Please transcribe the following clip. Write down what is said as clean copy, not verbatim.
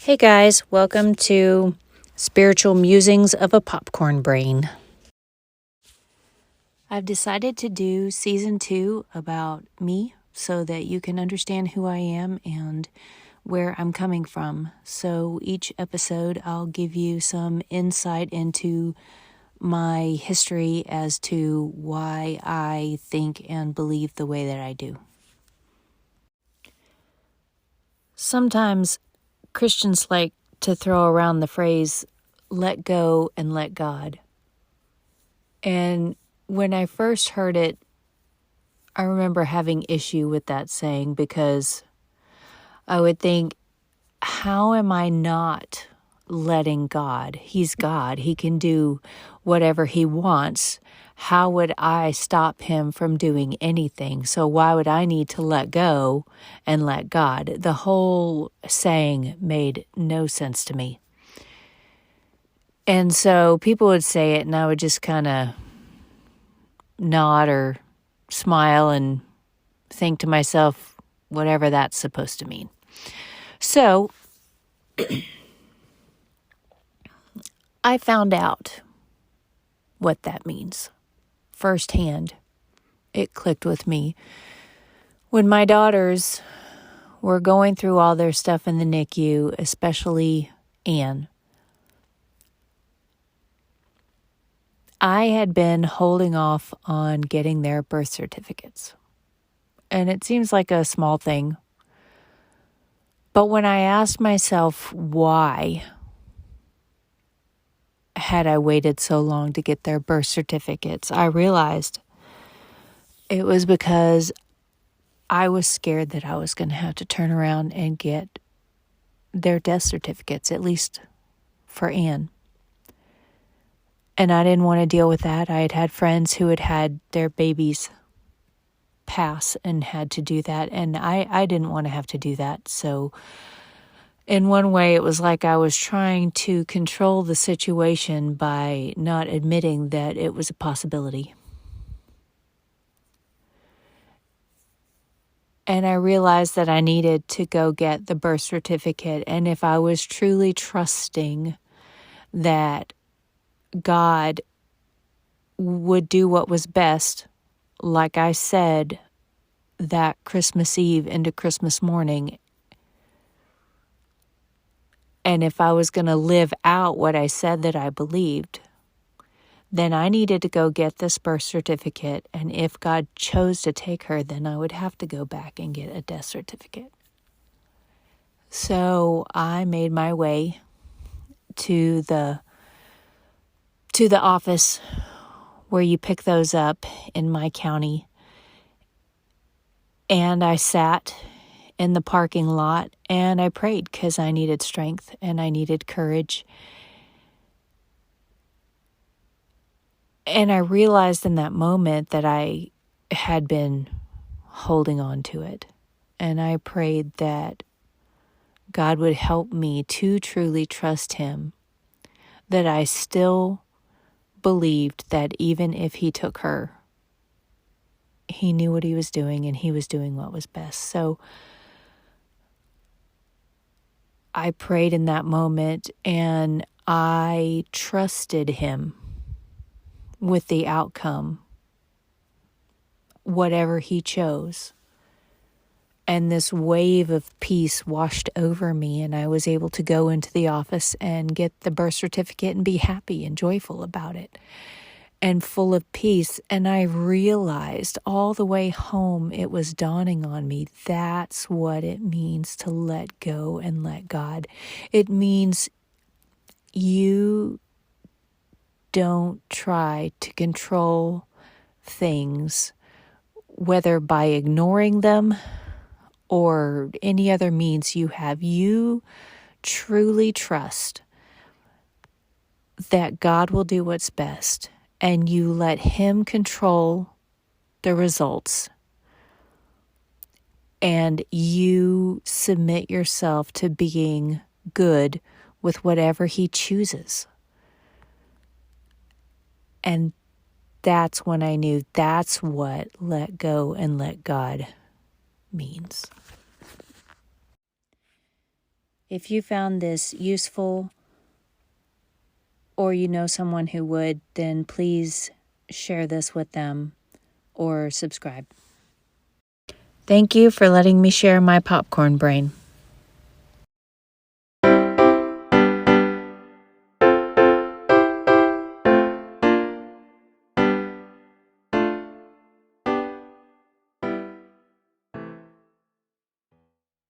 Hey guys, welcome to Spiritual Musings of a Popcorn Brain. I've decided to do season 2 about me so that you can understand who I am and where I'm coming from. So each episode I'll give you some insight into my history as to why I think and believe the way that I do. Sometimes Christians like to throw around the phrase, let go and let God. And when I first heard it, I remember having issue with that saying because I would think, how am I not letting God? He's God. He can do whatever he wants. How would I stop him from doing anything? So why would I need to let go and let God? The whole saying made no sense to me. And so people would say it and I would just kind of nod or smile and think to myself, whatever that's supposed to mean. So I found out what that means firsthand. It clicked with me. When my daughters were going through all their stuff in the NICU, especially Anne, I had been holding off on getting their birth certificates. And it seems like a small thing. But when I asked myself why had I waited so long to get their birth certificates, I realized it was because I was scared that I was going to have to turn around and get their death certificates, at least for Anne. And I didn't want to deal with that. I had had friends who had had their babies pass and had to do that, and I didn't want to have to do that. So in one way, it was like I was trying to control the situation by not admitting that it was a possibility. And I realized that I needed to go get the birth certificate. And if I was truly trusting that God would do what was best, like I said, that Christmas Eve into Christmas morning, and if I was going to live out what I said that I believed, then I needed to go get this birth certificate. And if God chose to take her, then I would have to go back and get a death certificate. So I made my way to the office where you pick those up in my county. And I sat in the parking lot and I prayed because I needed strength and I needed courage. And I realized in that moment that I had been holding on to it. And I prayed that God would help me to truly trust him, that I still believed that even if he took her, he knew what he was doing and he was doing what was best. So I prayed in that moment and I trusted him with the outcome, whatever he chose. And this wave of peace washed over me, and I was able to go into the office and get the birth certificate and be happy and joyful about it and full of peace. And I realized all the way home, it was dawning on me, that's what it means to let go and let God. It means you don't try to control things, whether by ignoring them or any other means you have. You truly trust that God will do what's best, and you let him control the results, and you submit yourself to being good with whatever he chooses. And that's when I knew that's what let go and let God means. If you found this useful or you know someone who would, then please share this with them or subscribe. Thank you for letting me share my popcorn brain.